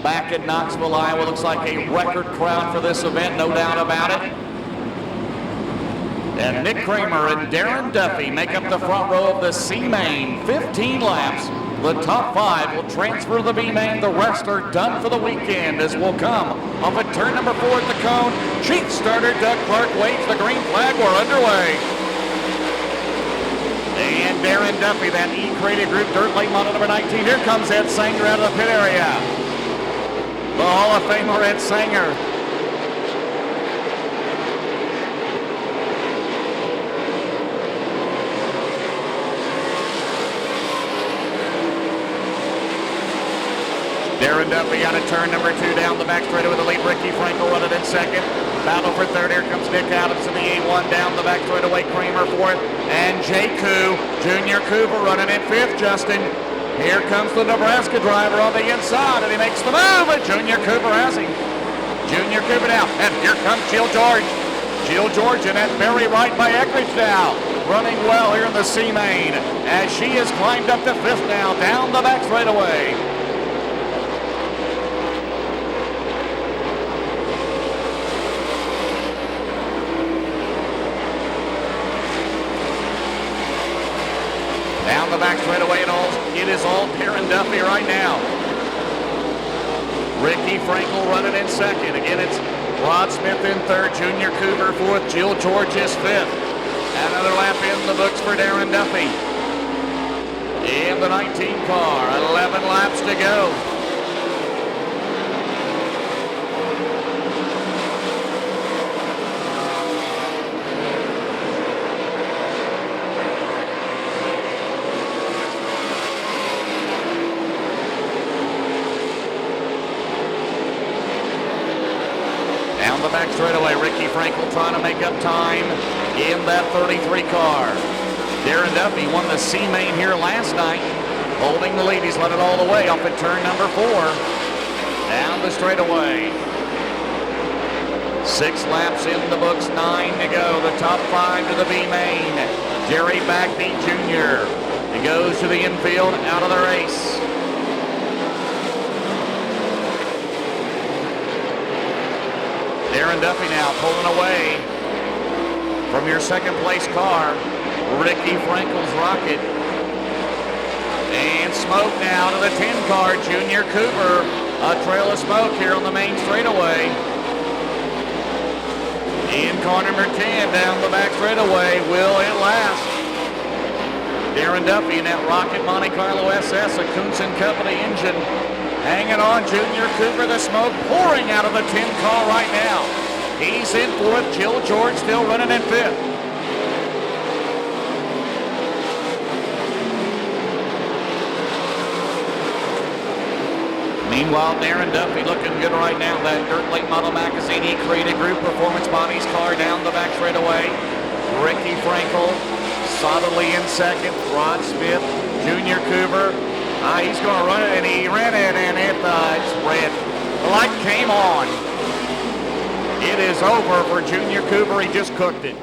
back at Knoxville, Iowa. Looks like a record crowd for this event, no doubt about it. And Nick Kramer and Darren Duffy make up the front row of the C-Main. 15 laps. The top 5 will transfer to the B-Main. The rest are done for the weekend as will come off at turn number 4 at the cone. Chief starter Doug Clark waves the green flag. We're underway. And Darren Duffy, that McCreadie Group Dirt Late Model number 19. Here comes Ed Sanger out of the pit area. The Hall of Famer Ed Sanger. Darren Duffy out of turn number 2 down the back straightaway with the lead. Ricky Frankel running in second. Battle for third. Here comes Nick Adams in the A1 down the back straightaway. Kramer fourth. And Jay Koo, Junior Cooper running in fifth. Justin. Here comes the Nebraska driver on the inside, and he makes the move. But Junior Cooper has him. Junior Cooper now. And here comes Jill George. Jill George in that very right by Eckridge now. Running well here in the C-Main as she has climbed up to fifth now down the back straightaway. Down the back straightaway, it is all Darren Duffy right now. Ricky Frankel running in second. Again, it's Rod Smith in third, Junior Cooper fourth, Jill George is fifth. Another lap in the books for Darren Duffy. In the 19 car, 11 laps to go. Down the back straightaway, Ricky Frankel trying to make up time in that 33 car. Darren Duffy won the C-Main here last night, holding the lead. He's led it all the way up at turn number 4. Down the straightaway. 6 laps in the books, 9 to go. The top 5 to the B-Main. Jerry Backby Jr. He goes to the infield, out of the race. Darren Duffy now pulling away from your second place car, Ricky Frankel's Rocket. And smoke now to the 10 car, Junior Cooper. A trail of smoke here on the main straightaway. In car number 10 down the back straightaway, will it last? Darren Duffy in that Rocket Monte Carlo SS, a Kunzen Company engine. Hanging on, Junior Cooper, the smoke pouring out of the 10 car right now. He's in fourth, Jill George still running in fifth. Meanwhile, Darren Duffy looking good right now. That Dirt Late Model Magazine McCreadie Group Performance Bodies car down the back straightaway. Ricky Frankel solidly in second. Rod Smith, Junior Cooper. He's going to run it, and he ran it, and it's red. The light came on. It is over for Junior Cooper. He just cooked it.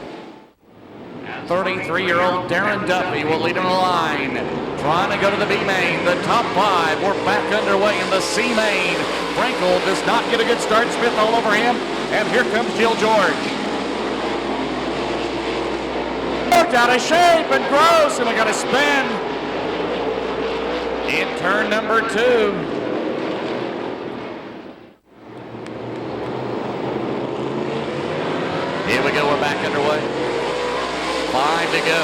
33-year-old Darren Duffy will lead in the line. Trying to go to the B-Main. The top 5, we're back underway in the C-Main. Frankel does not get a good start. Smith all over him, and here comes Jill George. Looked out of shape and gross, and we got a spin. In turn number 2. Here we go, we're back underway. 5 to go.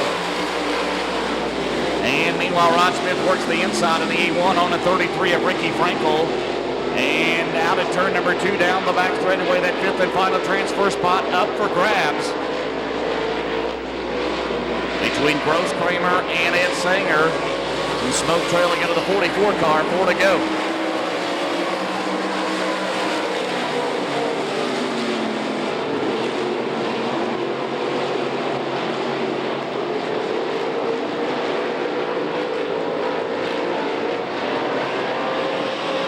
And meanwhile, Rod Smith works the inside of the A1 on the 33 of Ricky Frankel. And out at turn number 2 down the back straightaway, that 5th and final transfer spot up for grabs. Between Gross, Kramer, and Ed Sanger. And smoke trailing into the 44 car, 4 to go.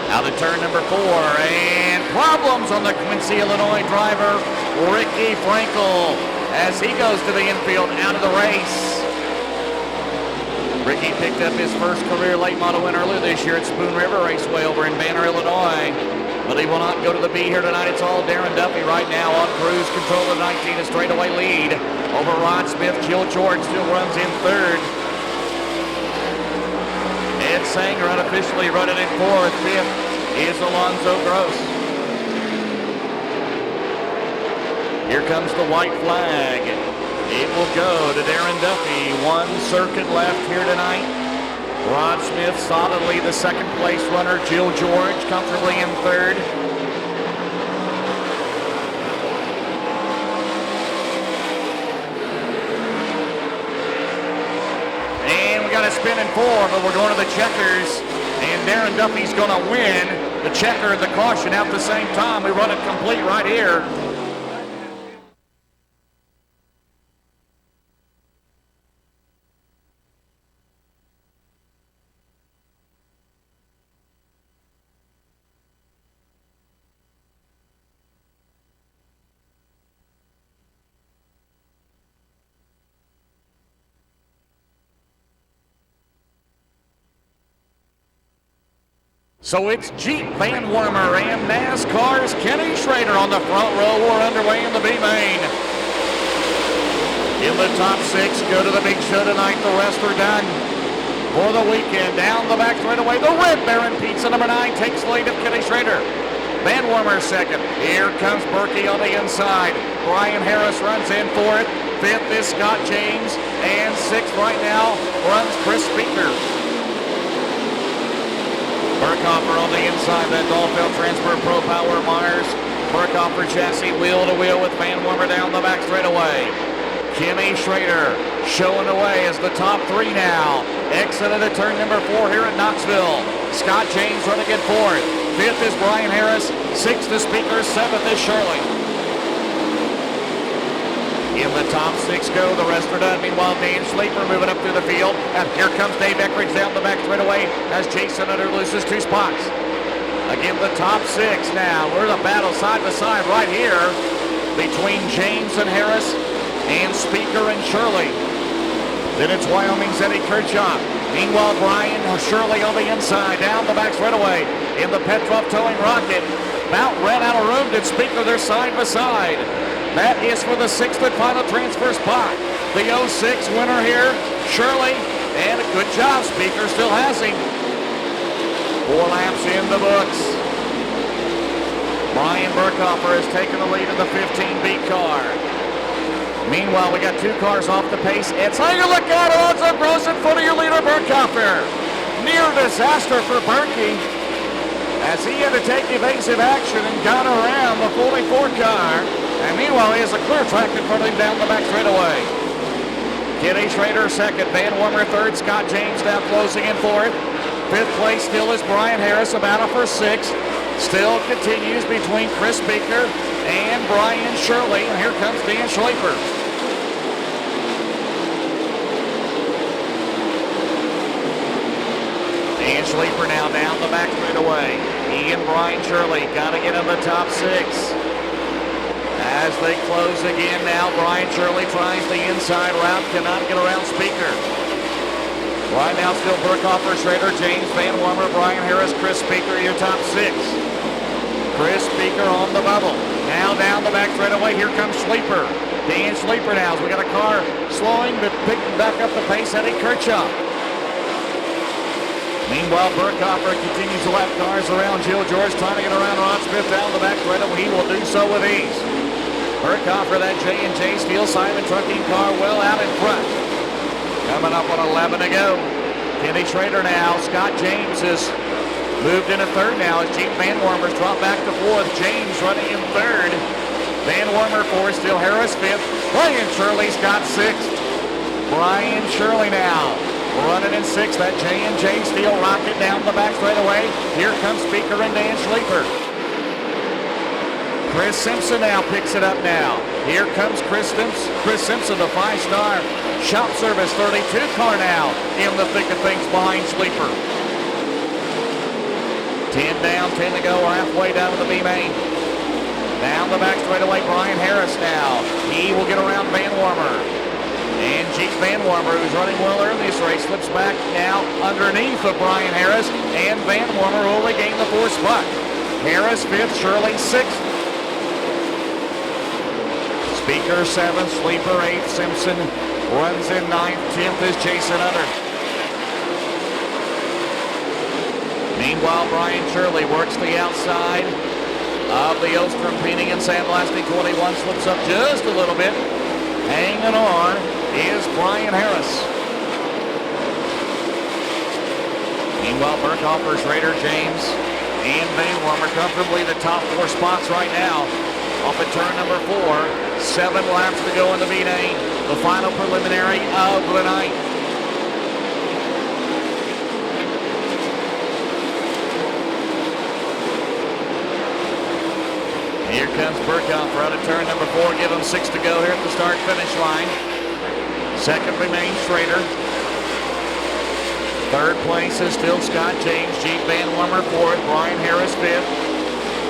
Out of turn number 4, and problems on the Quincy, Illinois driver, Ricky Frankel, as he goes to the infield out of the race. Ricky picked up his first career late model win earlier this year at Spoon River Raceway over in Banner, Illinois. But he will not go to the B here tonight. It's all Darren Duffy right now on cruise control of 19, a straightaway lead over Rod Smith. Jill George still runs in third. Ed Sanger unofficially running in fourth. Fifth is Alonzo Gross. Here comes the white flag. It will go to Darren Duffy. One circuit left here tonight. Rod Smith solidly the second place runner. Jill George comfortably in third. And we got a spin in four, but we're going to the checkers. And Darren Duffy's going to win the checker and the caution at the same time. We run it complete right here. So it's Jeep Van Wormer and NASCAR's Kenny Schrader on the front row. We're underway in the B main. In the top six, go to the big show tonight. The rest are done for the weekend. Down the back straightaway, the Red Baron Pizza number 9 takes the lead of Kenny Schrader. Van Wormer second. Here comes Berkey on the inside. Brian Harris runs in fourth. Fifth is Scott James. And sixth right now runs Chris Speaker. Burkhoffer on the inside, that Dolphin Transfer Pro Power Myers. Burkhoffer chassis wheel to wheel with Van Wormer down the back straightaway. Kenny Schrader showing the way as the top three now. Exit at turn number 4 here at Knoxville. Scott James running in fourth. Fifth is Brian Harris. Sixth is Speaker. Seventh is Shirley. In the top six go, the rest are done. Meanwhile, Dan Sleeper moving up through the field. And here comes Dave Eckridge down the back straightaway as Jason Under loses 2 spots. Again, the top six now. We're in a battle side by side right here between James and Harris and Speaker and Shirley. Then it's Wyoming's Eddie Kirchhoff. Meanwhile, Brian Shirley on the inside, down the back straightaway in the Petrov towing rocket. About ran out of room. Did Speaker there side by side. That is for the sixth and final transfer spot. The 06 winner here, Shirley, and a good job. Speaker still has him. 4 laps in the books. Brian Burkhoffer has taken the lead in the 15B car. Meanwhile, we got 2 cars off the pace. It's Sanger, look out, Alonzo Gross in front of your leader, Burkhoffer. Near disaster for Berkey as he had to take evasive action and got around the 44 car. And meanwhile, he has a clear track in front of him down the back straightaway. Kenny Schrader second, Van Wormer third, Scott James now closing in fourth. Fifth place still is Brian Harris, a battle for sixth. Still continues between Chris Speaker and Brian Shirley. And here comes Dan Schleifer. Dan Schleifer now down the back straightaway. He and Brian Shirley got to get in the top six. As they close again now, Brian Shirley tries the inside route, cannot get around Speaker. Right now still Burkhoffer, Schrader, James, Van Wormer, Brian Harris, Chris Speaker, your top six. Chris Speaker on the bubble. Now down the back straightaway, here comes Schleifer. Dan Schleifer now, as we got a car slowing but picking back up the pace, Eddie Kirchhoff. Meanwhile, Burkhoffer continues to lap cars around Jill George, trying to get around Rod Smith down the back straightaway. He will do so with ease. Burkhoffer, that J&J Steel Simon trucking car well out in front. Coming up on 11 to go. Kenny Schrader now. Scott James has moved into third now as Jeep Van Wormer's dropped back to fourth. James running in third. Van Wormer fourth, still Harris fifth. Brian Shirley's got sixth. Brian Shirley now running in sixth. That J&J Steel rocket down the back straightaway. Here comes Speaker and Dan Schleifer. Chris Simpson now picks it up now. Here comes Chris Simpson, the 5-star shop service 32 car now in the thick of things behind Schleifer. 10 down, 10 to go. We're halfway down to the B main. Down the back straightaway, Brian Harris now. He will get around Van Wormer. And Jeep Van Warmer, who's running well early this race, slips back now underneath of Brian Harris, and Van Warmer will regain the 4th spot. Harris 5th, Shirley 6th. Speaker 7th, Sleeper 8th, Simpson runs in 9th, 10th is Jason Utter. Meanwhile, Brian Shirley works the outside of the Ostrom Painting and Sandblasting 21, slips up just a little bit. Hanging on is Brian Harris. Meanwhile, Burkhoffer, Schrader, James, and Van Warmer comfortably the top 4 spots right now. Off at turn number 4, 7 laps to go in the V8, the final preliminary of the night. Here comes Burkhoffer out of turn number 4. Give him 6 to go here at the start-finish line. Second remains Schrader. Third place is still Scott James. Jeep Van Warmer 4th. Brian Harris 5th.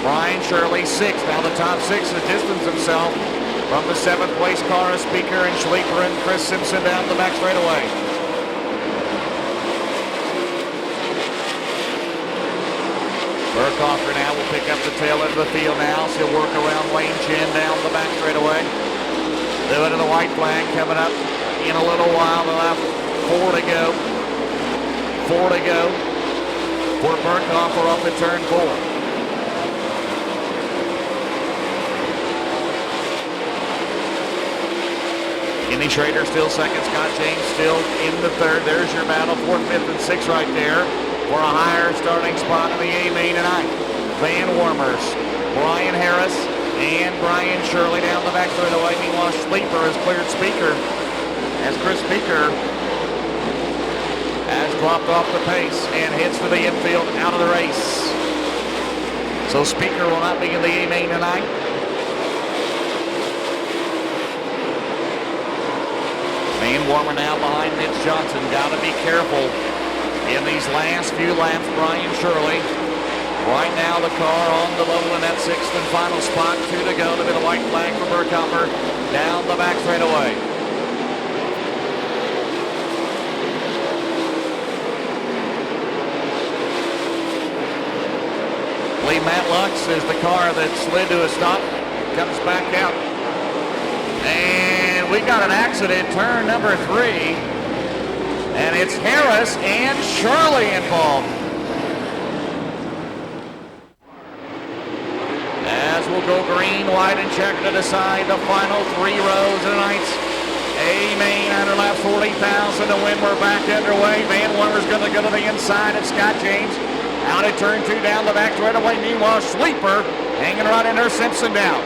Brian Shirley 6th. Now the top 6 has distanced himself from the 7th place car of Speaker and Schleifer and Chris Simpson down the back straightaway. Burkhoffer now will pick up the tail end of the field now. So he'll work around Wayne Chin down the back straightaway. Doing to the white flag coming up in a little while. They'll have 4 to go. 4 to go for Burkhoffer off at turn 4. Kenny Schrader still second. Scott James still in the 3rd. There's your battle. 4th, 5th, and 6th right there for a higher starting spot in the A main tonight. Van Warmers, Brian Harris, and Brian Shirley down the back straightaway. Meanwhile, Sleeper has cleared Speaker as Chris Speaker has dropped off the pace and heads to the infield out of the race. So Speaker will not be in the A main tonight. Van Warmer now behind Mitch Johnson. Got to be careful in these last few laps. Brian Shirley. Right now the car on the level in that 6th and final spot. 2 to go. To be the white flag for Burkhoffer down the back straightaway. Lee Matlux is the car that slid to a stop. Comes back out. And we got an accident, turn number 3. And it's Harris and Shirley involved. As we'll go green, white, and checkered to decide the final 3 rows of tonight's A main under lap 40,000 to win. We're back underway. Van Warmer's going to go to the inside of Scott James. Out at turn 2 down the back straightaway. Meanwhile, Sleeper hanging right in there. Simpson down.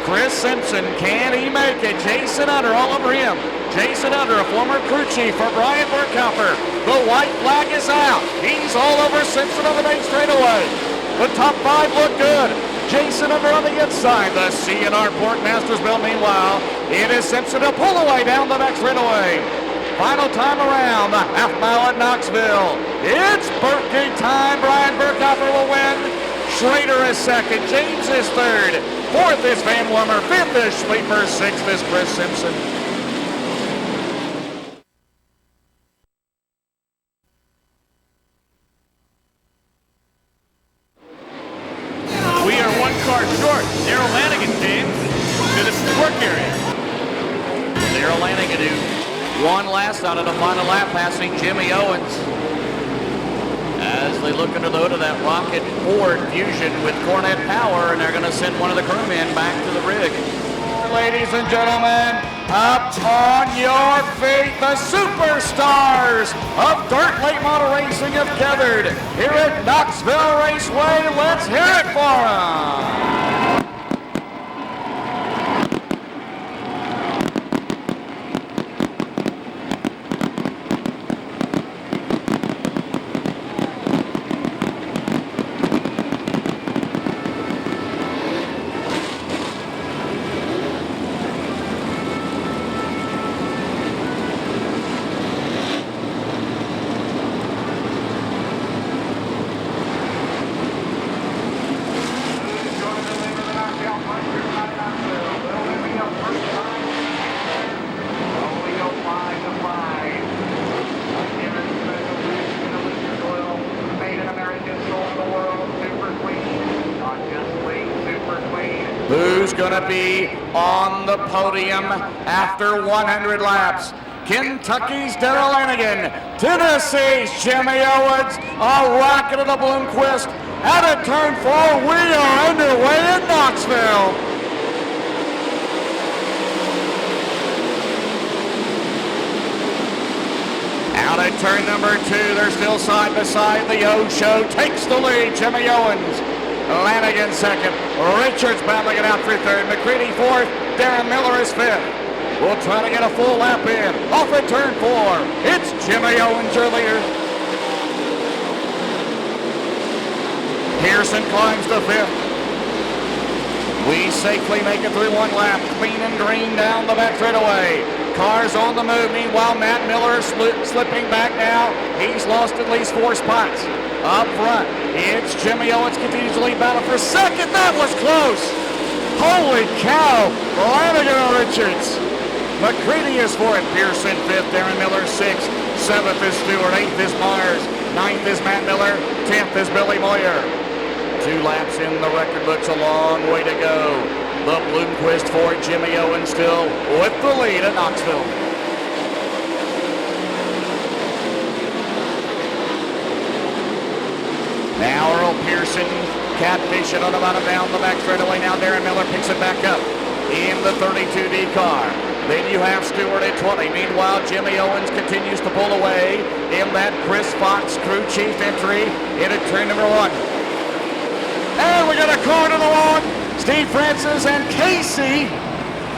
Chris Simpson, can he make it? Jason Utter all over him. Jason Utter, a former crew chief for Brian Burkhoffer. The white flag is out. He's all over Simpson on the main straightaway. The top 5 look good. Jason Utter on the inside. The C&R Pork Mastersville. Meanwhile, it is Simpson to pull away down the back straightaway. Final time around the half mile at Knoxville. It's birthday time. Brian Burkhoffer will win. Schrader is second. James is third. 4th is Van Warmer. 5th is Schleifer. 6th is Chris Simpson. We are 1 car short. Daryl Lanigan came to the work area. Daryl Lanigan, who won last out of the final lap, passing Jimmy Owens. As they look into the hood of that Rocket Ford Fusion with Cornet Power, and they're going to send one of the crewmen back to the rig. Ladies and gentlemen, up on your feet, the superstars of dirt late model racing have gathered here at Knoxville Raceway. Let's hear it for them. who's going to be on the podium after 100 laps. Kentucky's Darrell Lanigan, Tennessee's Jimmy Owens, a rocket of the Bloomquist. Out of turn 4, we are underway in Knoxville. Out at turn number 2, they're still side by side. The O Show takes the lead. Jimmy Owens, Lanigan second. Richards battling it out for third. McCreadie fourth. Darren Miller is fifth. We'll try to get a full lap in. Off at turn 4, it's Jimmy Owens, your leader. Pearson climbs to fifth. We safely make it through one lap. Clean and green down the back straightaway. Cars on the move. Meanwhile, Matt Miller slipping back now. He's lost at least 4 spots. Up front, it's Jimmy Owens continues to lead battle for second. That was close. Holy cow. Lanigan and Richards. McCreadie is fourth. Pearson fifth. Darren Miller sixth. Seventh is Stewart. Eighth is Mars. Ninth is Matt Miller. 10th is Billy Moyer. 2 laps in the record books, a long way to go. The Bloomquist for Jimmy Owens still with the lead at Knoxville. Now Earl Pearson catfishing on the bottom down the back straightaway. Now Darren Miller picks it back up in the 32D car. Then you have Stewart at 20. Meanwhile, Jimmy Owens continues to pull away in that Chris Fox crew chief entry into turn number 1. And we got a car to the lawn. Steve Francis and Casey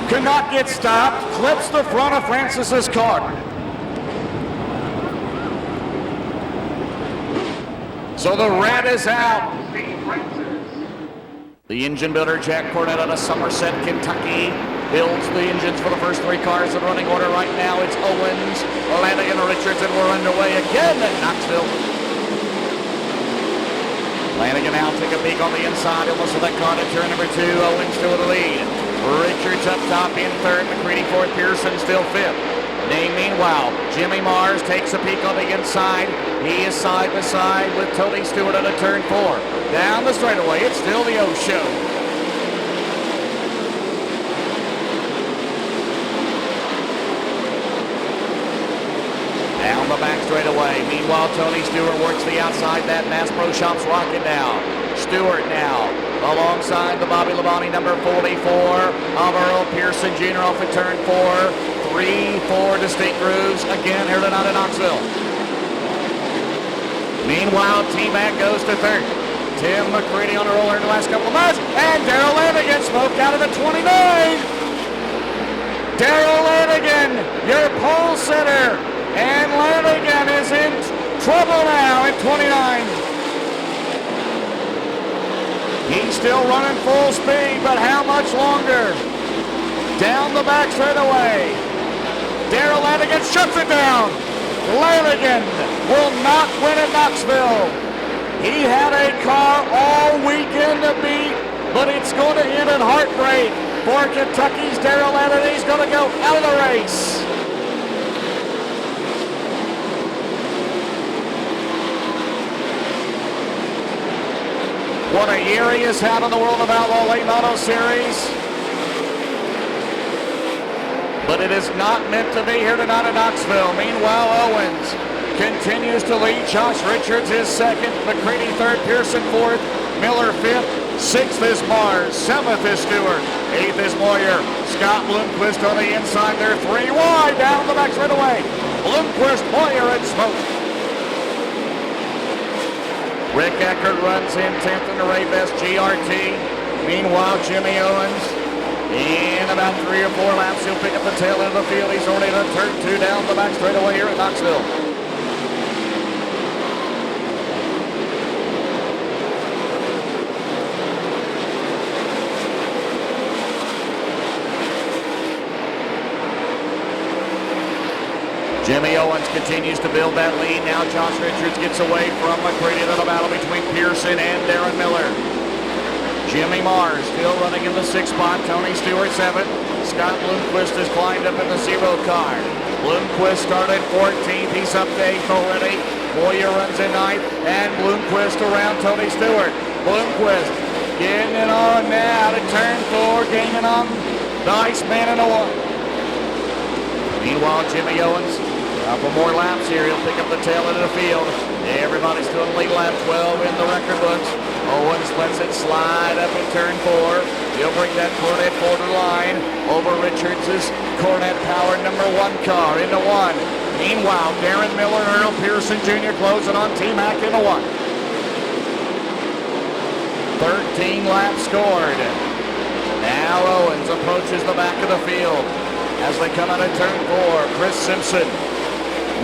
could not get stopped. Clips the front of Francis's car. So the red is out. The engine builder, Jack Cornett out of Somerset, Kentucky, builds the engines for the first 3 cars in running order right now. It's Owens, Lanigan, Richards, and we're underway again at Knoxville. Lanigan now take a peek on the inside, almost with that car to turn number 2. Owens still in the lead. Richards up top in third. McCreadie fourth. Pearson still fifth. Meanwhile, Jimmy Mars takes a peek on the inside. He is side by side with Tony Stewart at a turn 4. Down the straightaway, it's still the O Show. Down the back straightaway. Meanwhile, Tony Stewart works the outside. That Mass Pro Shop's rocking now. Stewart now alongside the Bobby Labonte number 44 of Earl Pearson Jr. off at turn 4. 3-4 distinct grooves again here tonight in Knoxville. Meanwhile, T-Mac goes to third. Tim McCreadie on a roller in the last couple of months. And Darrell Lanigan smoked out of the 29. Darrell Lanigan, your pole sitter. And Lanigan is in trouble now at 29. He's still running full speed, but how much longer? Down the back straightaway. Darrell Lanigan shuts it down. Lanigan will not win at Knoxville. He had a car all weekend to beat, but it's going to end in heartbreak for Kentucky's Darrell Lanigan. He's going to go out of the race. What a year he has had in the World of Outlaw Late Auto Series. But it is not meant to be here tonight in Knoxville. Meanwhile, Owens continues to lead. Josh Richards is second. McCreadie third. Pearson fourth. Miller fifth. Sixth is Mars. Seventh is Stewart. Eighth is Moyer. Scott Bloomquist on the inside. They're 3 wide down the back straightaway. Bloomquist, Moyer, and Smoke. Rick Eckert runs in 10th in the Ray Best GRT. Meanwhile, Jimmy Owens, in about 3 or 4 laps, he'll pick up the tail end of the field. He's already done turn 2 down the back straightaway here at Knoxville. Jimmy Owens continues to build that lead. Now Josh Richards gets away from McCreadie. Little battle between Pearson and Darren Miller. Jimmy Mars still running in the 6th spot. Tony Stewart 7th. Scott Bloomquist has climbed up in the 0 car. Bloomquist started 14th. He's up to 8th already. Moyer runs in 9th. And Bloomquist around Tony Stewart. Bloomquist Getting it on now to turn 4, gaining on the Iceman in a 1. Meanwhile, Jimmy Owens, a couple more laps here. He'll pick up the tail end of the field. Everybody's doing lead lap 12 in the record books. Owens lets it slide up in turn 4. He'll bring that Cornet border line over Richards' Cornet Power number 1 car into 1. Meanwhile, Darren Miller and Earl Pearson Jr. closing on T-Mac into 1. 13 laps scored. Now Owens approaches the back of the field as they come out of turn 4. Chris Simpson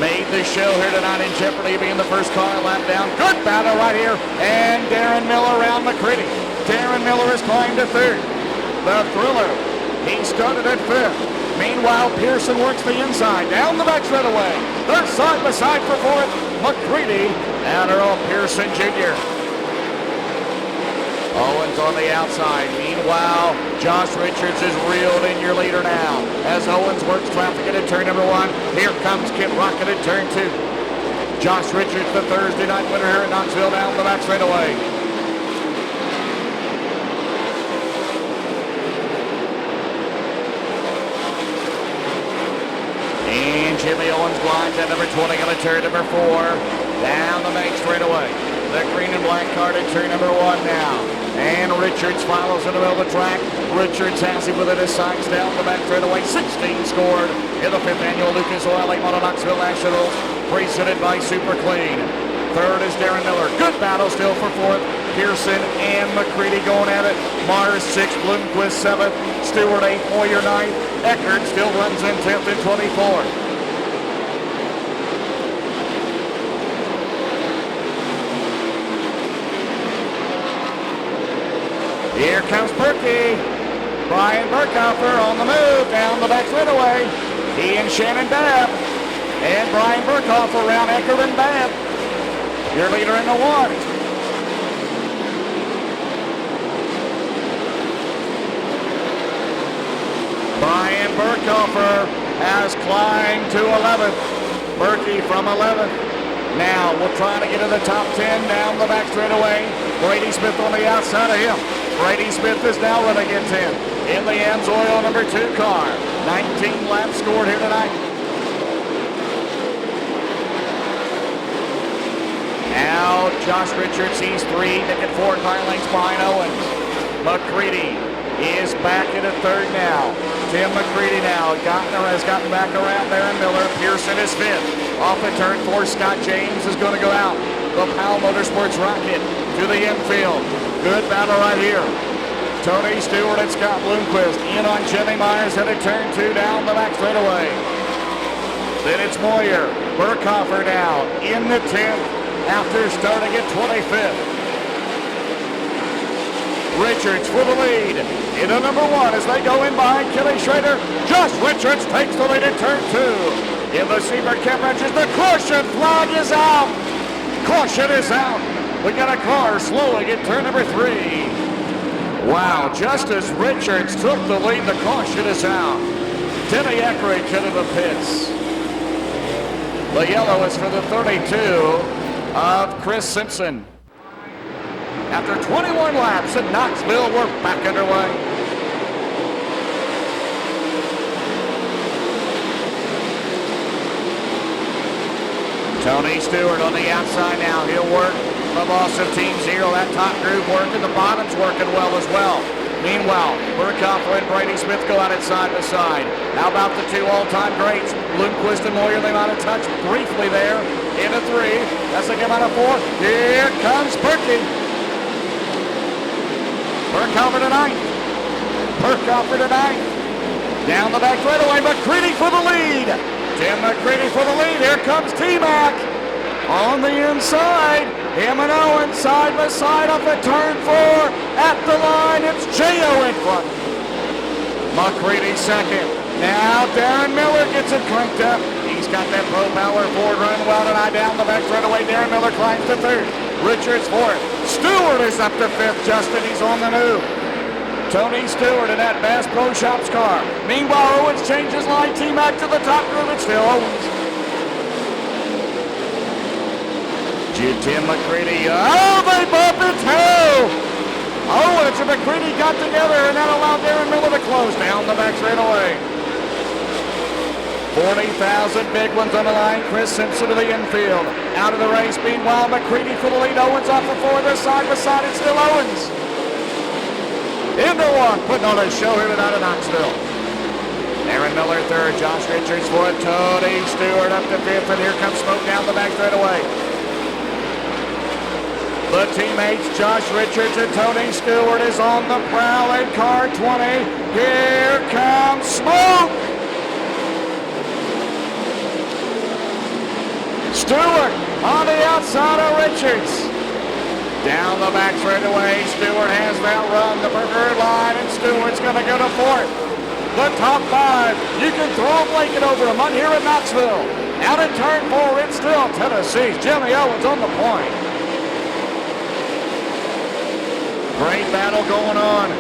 made the show here tonight in jeopardy being the first car lap down. Good battle right here. And Darren Miller around McCreadie. Darren Miller has climbed to 3rd. The Thriller, he started at 5th. Meanwhile, Pearson works the inside. Down the back straightaway. They're side by side for 4th. McCreadie and Earl Pearson Jr. Owens on the outside. Meanwhile, Josh Richards is reeled in your leader now as Owens works traffic into turn number 1. Here comes Kip Rocket at turn 2. Josh Richards, the Thursday night winner here at Knoxville, down the back straightaway. And Jimmy Owens blinds at number 20 on turn number 4. Down the main straightaway. The green and black card at turn number 1 now. And Richards follows in the middle of the track. Richards has him within his sights down the back straightaway. 16 scored in the 5th annual Lucas Oil Late Model Knoxville Nationals, presented by Super Clean. 3rd is Darren Miller. Good battle still for 4th. Pearson and McCreadie going at it. Mars 6th, Bloomquist 7th, Stewart 8th, Moyer 9th. Eckert still runs in 10th and 24th. Here comes Berkey. Brian Burkhofer on the move down the back straightaway. He and Shannon Babb. And Brian Burkhofer around Eckert and Babb. Your leader in the 1. Brian Burkhofer has climbed to 11th. Berkey from 11th. Now we're trying to get to the top 10 down the back straightaway. Brady Smith on the outside of him. Brady Smith is now running in 10. In the Amsoil number 2 car. 19 laps scored here tonight. Now Josh Richards, he's 3, making 4 car lengths behind Owens. McCreadie is back into 3rd now. Tim McCreadie now has gotten back around there, and Miller. Pearson is 5th. Off at turn 4, Scott James is going to go out. The Powell Motorsports rocket to the infield. Good battle right here. Tony Stewart and Scott Bloomquist in on Jimmy Myers headed turn 2 down the back straightaway. Then it's Moyer. Burkhofer now in the 10th after starting at 25th. Richards for the lead into number 1 as they go in behind Kelly Schrader. Josh Richards takes the lead at turn 2. In the Seabird Camp Ranches, the caution flag is out. Caution is out. We got a car slowing at turn number 3. Wow, just as Richards took the lead, the caution is out. Denny Eckridge into the pits. The yellow is for the 32 of Chris Simpson. After 21 laps at Knoxville, we're back underway. Tony Stewart on the outside now. He'll work the boss of Team Zero. That top group working. The bottom's working well as well. Meanwhile, Burkhofer and Brady Smith go at it side by side. How about the 2 all-time greats? Bloomquist and Moyer, they might have touched briefly there. Into 3. As they come out of 4. Here comes Berkey. Burkhofer to 9th. Burkhofer to 9th. Down the back straightaway, McCreadie for the lead. Tim McCreadie for the lead. Here comes T-Mac on the inside. Him and Owen side by side up at turn 4. At the line, it's J.O. in front. McCreadie 2nd. Now Darren Miller gets it cranked up. He's got that Pro Power Ford running well tonight. Down the back straightaway, Darren Miller climbs to 3rd. Richards 4th. Stewart is up to 5th. Justin, he's on the move. Tony Stewart in that Bass Pro Shops car. Meanwhile, Owens changes line. T-Mac to the top group. It's still Owens. Tim McCreadie. Oh, they bump into. Owens McCreadie got together, and that allowed Darren Miller to close down the back straightaway. 40,000 big ones on the line. Chris Simpson to the infield. Out of the race, meanwhile, McCreadie for the lead. Owens off the four. This side beside it, still Owens. Into one, putting on a show here tonight in Knoxville. Darren Miller third, Josh Richards fourth, Tony Stewart up to fifth, and here comes smoke down the back straightaway. The teammates, Josh Richards and Tony Stewart, is on the prowl in car 20. Here comes smoke! Stewart on the outside of Richards. Down the back straightaway, Stewart has that run, the preferred line, and Stewart's going to go to fourth. The top five, you can throw a blanket over them on here in Knoxville. Out in turn four, it's still Tennessee's Jimmy Owens on the point. Great battle going on.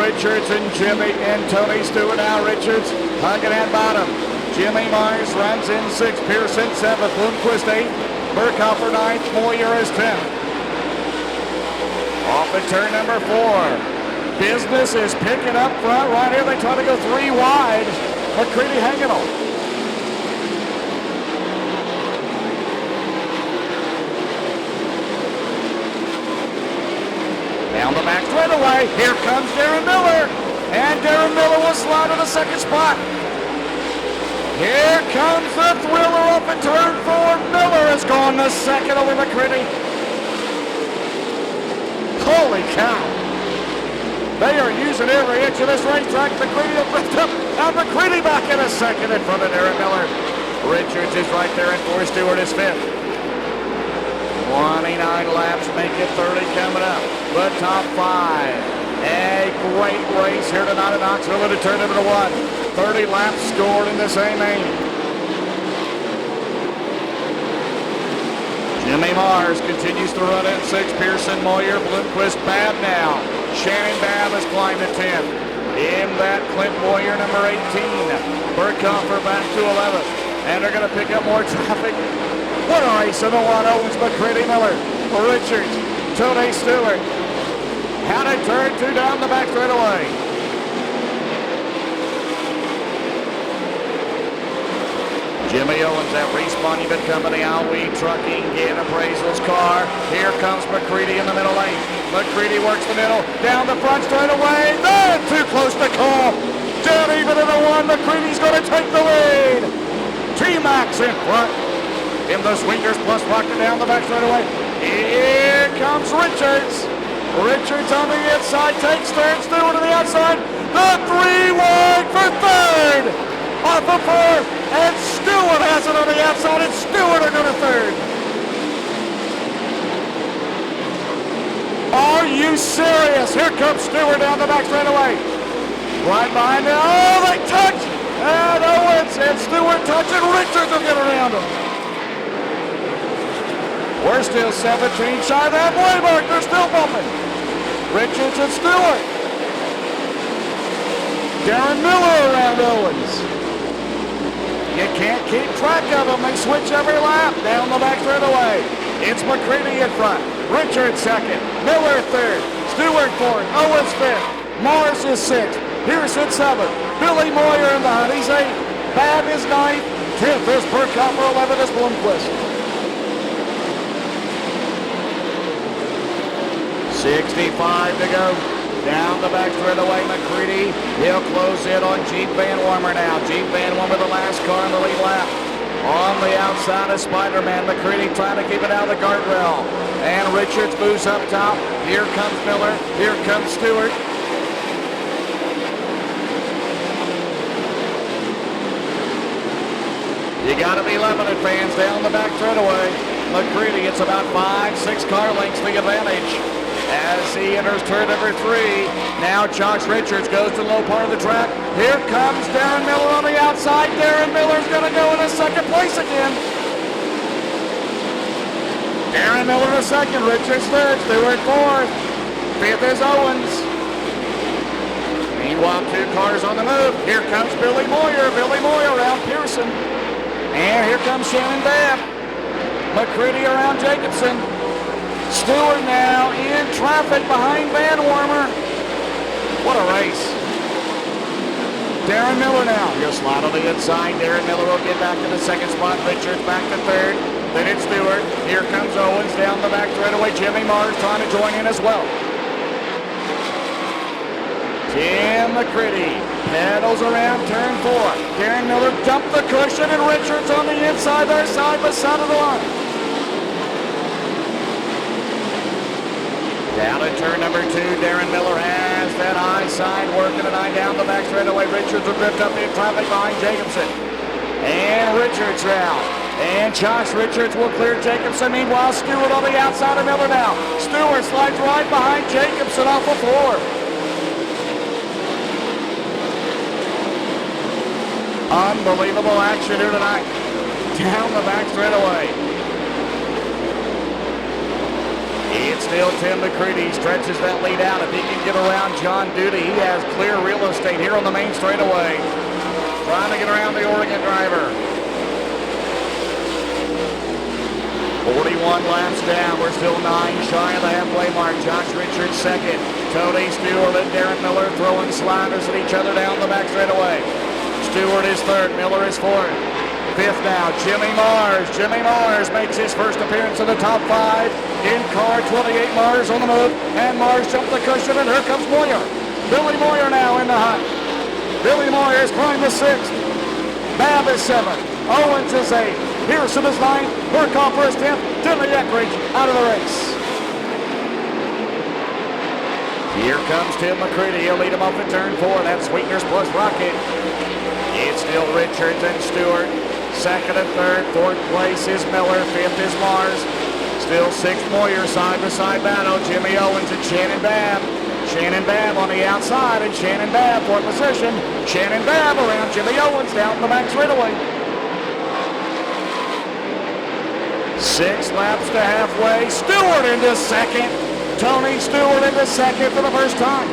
Richards and Jimmy and Tony Stewart. Now Richards hugging at bottom. Jimmy Myers runs in sixth, Pearson seventh, Bloomquist eighth, Burkhofer ninth, Moyer is 10th. Off at turn number four. Business is picking up front right here. They try to go three wide. McCreadie hanging on. Down the back straightaway. Here comes Darren Miller. And Darren Miller will slide to the second spot. Here comes the thriller up in turn four. Miller has gone the second over McCreadie. Holy cow. They are using every inch of this racetrack. McCreadie will lift up. Now McCreadie back in a second in front of Darren Miller. Richards is right there in fourth. Stewart is fifth. 29 laps make it 30 coming up. The top five. A great race here tonight in Knoxville into turn number one. 30 laps scored in the same main. Jimmy Mars continues to run at 6. Pearson, Moyer, Bloomquist, Babb now. Shannon Babb has climbed to 10. In that, Clint Moyer, number 18. Burkhofer back to 11th. And they're going to pick up more traffic. What a race in the one. Owens, McCreadie, Miller, Richards, Tony Stewart. How to turn two down the back straightaway. Jimmy Owens at Reese Monument Company, Alwee Trucking, Gann Appraisal's car. Here comes McCreadie in the middle lane. McCreadie works the middle, down the front straightaway. They're too close to call. Down even in the one, McCreadie's going to take the lead. T-Max in front. In the swingers plus rocket down the back straightaway. Here comes Richards. Richards on the inside, takes third, Stewart to the outside. The three wide for third. Off of fourth, and Stewart has it on the outside, and Stewart are going to third. Are you serious? Here comes Stewart down the back straightaway. Right behind him. Oh, they touch! And Owens and Stewart touch, and Richards will get around him. We're still 17 shy of that halfway mark. They're still bumping. Richards and Stewart. Darren Miller around Owens. You can't keep track of them. They switch every lap down the back straightaway. It's McCreadie in front. Richards second. Miller third. Stewart fourth. Owens fifth. Morris is sixth. Pearson seventh. Billy Moyer in the hunt. He's eighth. Babb is ninth. 10th is Burkhofer. 11th is Bloomquist. 65 to go. Down the back straightaway, McCreadie. He'll close in on Jeep Van Warmer now. Jeep Van Warmer, the last car in the lead lap. On the outside of Spider-Man. McCreadie trying to keep it out of the guardrail. And Richards moves up top. Here comes Miller. Here comes Stewart. You got to be loving it, fans, down the back straightaway. McCreadie, it's about 5-6 car lengths the advantage. As he enters turn number 3, now Josh Richards goes to the low part of the track. Here comes Darren Miller on the outside. Darren Miller's going to go in a second place again. Darren Miller in second, Richards third, Stewart fourth. Fifth is Owens. Meanwhile, 2 cars on the move. Here comes Billy Moyer. Billy Moyer around Pearson. And here comes Shannon Babb. McCreadie around Jacobson. Stewart now in traffic behind Van Warmer. What a race. Darren Miller now. He'll slide on the inside. Darren Miller will get back to the second spot. Richards back to third. Then it's Stewart. Here comes Owens down the back straightaway. Jimmy Mars trying to join in as well. Tim McCreadie pedals around turn 4. Darren Miller jumped the cushion and Richards on the inside there, side by side of the line. Down in turn number 2, Darren Miller has that high side working tonight down the back straightaway. Richards will drift up in traffic behind Jacobson. And Richards now. And Josh Richards will clear Jacobson. Meanwhile, Stewart on the outside of Miller now. Stewart slides right behind Jacobson off the floor. Unbelievable action here tonight. Down the back straightaway. It's still Tim McCreadie. Stretches that lead out. If he can get around John Duty, he has clear real estate here on the main straightaway. Trying to get around the Oregon driver. 41 laps down. We're still 9 shy of the halfway mark. Josh Richards second. Tony Stewart and Darren Miller throwing sliders at each other down the back straightaway. Stewart is third. Miller is fourth. Fifth now, Jimmy Mars. Jimmy Mars makes his first appearance in the top 5. In car 28, Mars on the move. And Mars jumped the cushion, and here comes Moyer. Billy Moyer now in the hunt. Billy Moyer has climbed the 6th. Babb is 7th. Owens is 8th. Pearson is 9th. Burkhoff is 10th. Denley Eckridge out of the race. Here comes Tim McCreadie. He'll lead him off at turn 4. That's Sweeteners plus Rocket. It's still Richards and Stewart. Second and third. Fourth place is Miller. Fifth is Mars. Still 6th Moyer, side-by-side battle. Jimmy Owens and Shannon Babb. Shannon Babb on the outside, and Shannon Babb for position. Shannon Babb around Jimmy Owens down the back straightaway. 6 laps to halfway. Stewart into second. Tony Stewart into second for the first time.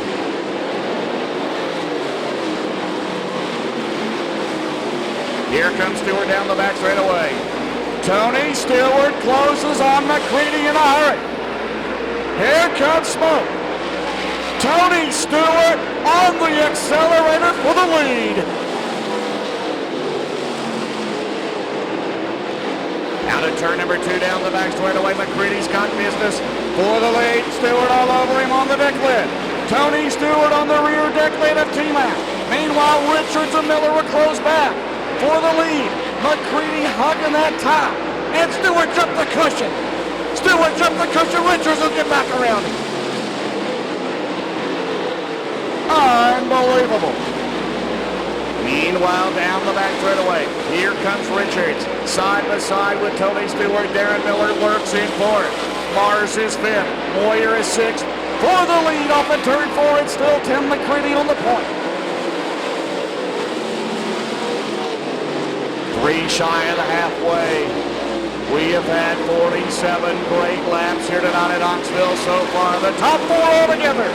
Here comes Stewart down the back straightaway. Tony Stewart closes on McCreadie in a hurry. Here comes smoke. Tony Stewart on the accelerator for the lead. Out of turn number 2 down the back straightaway. McCreadie's got business for the lead. Stewart all over him on the deck lid. Tony Stewart on the rear deck lid of T-Mac. Meanwhile, Richards and Miller were close back for the lead. McCreadie hugging that top. And Stewart jumped the cushion. Stewart jumped the cushion. Richards will get back around him. Unbelievable. Meanwhile, down the back straightaway, here comes Richards. Side by side with Tony Stewart. Darren Miller lurks in fourth. Mars is 5th. Moyer is 6th. For the lead off at turn 4, it's still Tim McCreadie on the point. 3 shy of the halfway. We have had 47 great laps here tonight at Knoxville so far. The top 4 all together.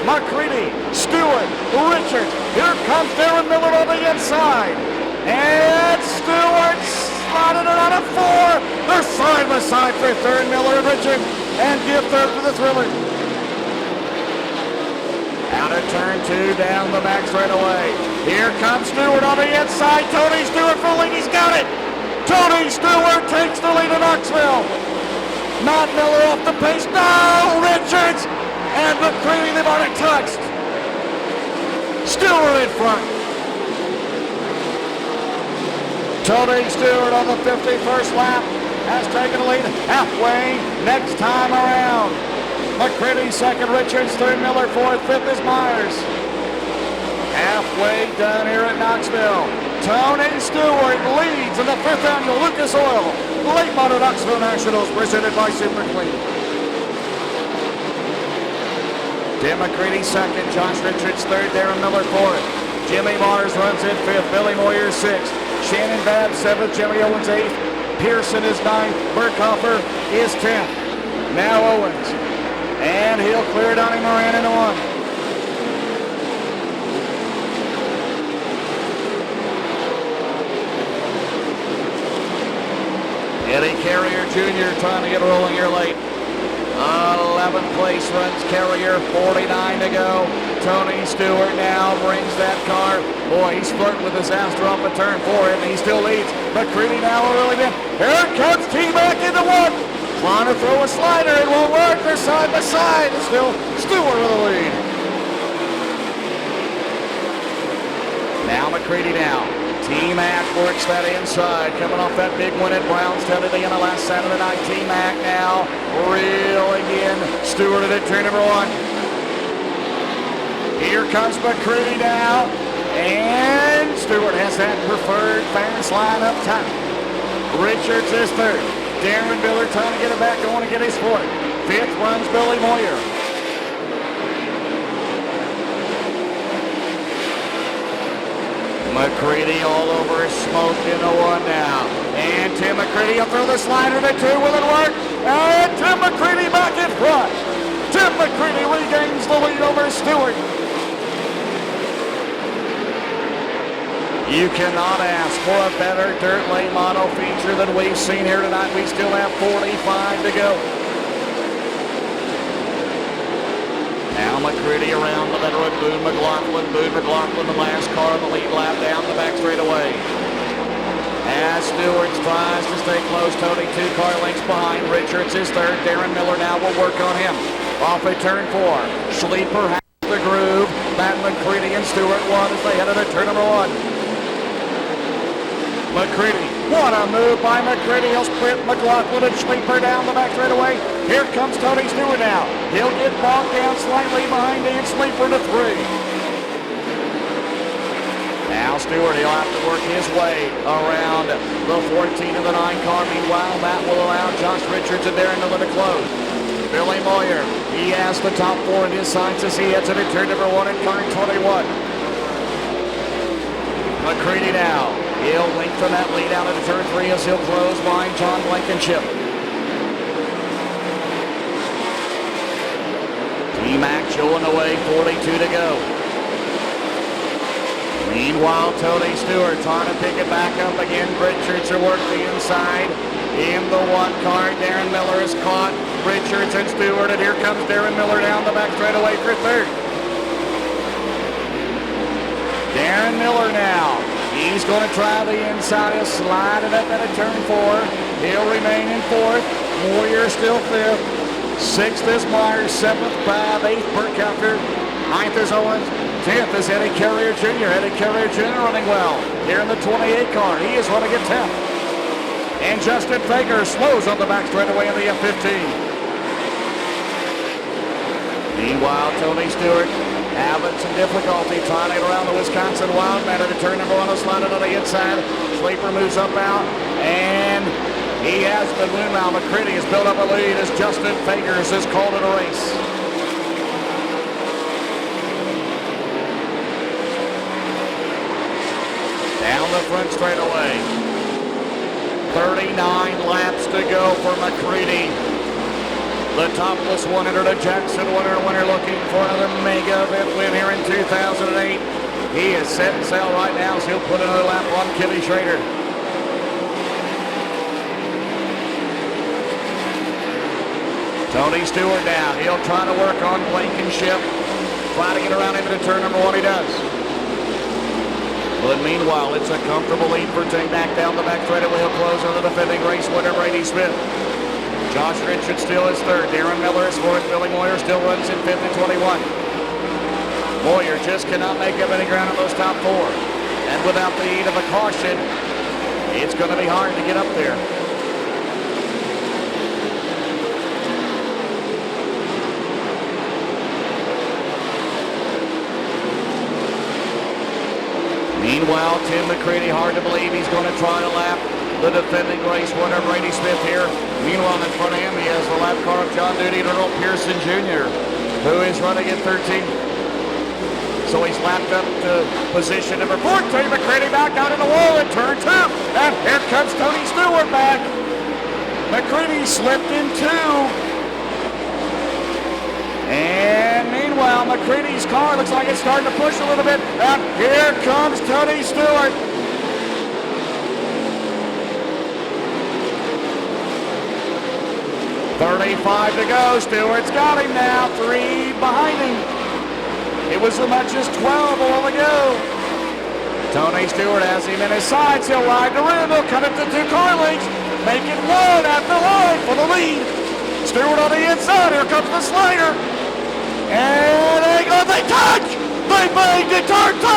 McCreadie, Stewart, Richards. Here comes Darren Miller on the inside. And Stewart slotted it out of 4. They're side by side for third, Miller and Richards. And give third to the Thriller. Out of turn 2 down the back straightaway. Here comes Stewart on the inside. Tony Stewart for lead. He's got it. Tony Stewart takes the lead in Knoxville. Not Miller off the pace. No, Richards and McCreadie, they've already touched. Stewart in front. Tony Stewart on the 51st lap has taken the lead halfway next time around. McCreadie second, Richards third, Miller fourth, fifth is Myers. Halfway done here at Knoxville. Tony Stewart leads in the 5th annual Lucas Oil Late Model Knoxville Nationals presented by Super Clean. Tim McCreadie second, Josh Richards third, Darren Miller fourth. Jimmy Mars runs in 5th, Billy Moyer 6th. Shannon Babb 7th, Jimmy Owens 8th. Pearson is 9th, Burkhoffer is 10th. Now Owens, and he'll clear Donnie Moran into 1. Eddie Carrier Jr. trying to get rolling here late. 7th place runs Carrier, 49 to go. Tony Stewart now brings that car. Boy, he's flirting with disaster off of turn 4, and he still leads. McCreadie now will really in. Here comes T-Mac into one. Trying to throw a slider. It won't work. They're side by side. It's still Stewart with the lead. Now McCreadie now. T-Mac works that inside. Coming off that big win at Brownstown at the end of last Saturday night. T-Mac now reeling in. Stewart at turn number 1. Here comes McCreadie now. And Stewart has that preferred fast line up top. Richards is third. Darren Miller trying to get it back going to get his fourth. 5th runs Billy Moyer. McCreadie all over his smoke in the 1 now. And Tim McCreadie will throw the slider to 2. Will it work? And Tim McCreadie back in front. Tim McCreadie regains the lead over Stewart. You cannot ask for a better dirt late mono feature than we've seen here tonight. We still have 45 to go. Now McCreadie around the veteran Boone McLaughlin. Boone McLaughlin, the last car on the lead lap down the back straightaway. As Stewart tries to stay close, Tony 2 car lengths behind. Richards is third. Darren Miller now will work on him. Off at turn 4. Schleifer has the groove. Matt McCreadie and Stewart 1 as they head into turn number 1. McCreadie, what a move by McCreadie. He'll sprint McLaughlin and Schleifer down the back straightaway. Here comes Tony Stewart now. He'll get bogged down slightly behind Dan Schleifer to 3. Now Stewart, he'll have to work his way around the 14 of the 9 car. Meanwhile, that will allow Josh Richards and Darren Miller to close. Billy Moyer, he has the top 4 in his sights as he heads into turn number 1 in car 21. McCreadie now. He'll lengthen that lead out into turn 3 as he'll close behind John Blankenship. T-Mac showing the way, 42 to go. Meanwhile, Tony Stewart trying to pick it back up again. Richards will work the inside. In the 1 car, Darren Miller is caught. Richards and Stewart, and here comes Darren Miller down the back straightaway for 3rd. Darren Miller now. He's going to try the inside. He'll slide it up into turn 4. He'll remain in 4th. Moyer still 5th. 6th is Myers. 7th, 5. 8th, Burkhalter. 9th is Owens. 10th is Eddie Carrier Jr. Eddie Carrier Jr. running well. Here in the 28 car. He is running at 10th. And Justin Fager slows on the back straightaway in the F-15. Meanwhile, Tony Stewart having some difficulty trying to get around the Wisconsin Wildman to turn number 1. Slide it on the inside. Schleifer moves up out, and he has the win now. McCreadie has built up a lead as Justin Fagers has called it a race. Down the front straightaway. 39 laps to go for McCreadie. The topless 100 of Jackson winner looking for another mega event win here in 2008. He is set and sail right now, so he'll put another lap on Kenny Schrader. Tony Stewart down. He'll try to work on Blankenship. Try to get around into turn number 1. He does. But meanwhile, it's a comfortable lead for T-Mac down the back straightaway. He'll close on the defending race winner, Brady Smith. Josh Richards still is 3rd. Darren Miller is 4th. Billy Moyer still runs in 5th and 21. Moyer just cannot make up any ground on those top 4. And without the aid of a caution, it's going to be hard to get up there. Meanwhile, Tim McCreadie, hard to believe he's going to try to lap the defending race winner, Brady Smith here. Meanwhile, in front of him, he has the lap car of John Duty and Earl Pearson Jr., who is running at 13. So he's lapped up to position number 14. McCreadie back out in the wall in turn 2. And here comes Tony Stewart back. McCreadie slipped in 2. And meanwhile, McCreadie's car looks like it's starting to push a little bit. And here comes Tony Stewart. 35 to go. Stewart's got him now. 3 behind him. It was as much as 12 a while ago. Tony Stewart has him in his sights. He'll ride the rim. He'll cut it to 2 car lengths. Make it 1 at the line for the lead. Stewart on the inside. Here comes the slider. And they touch. They banged it, turn 2.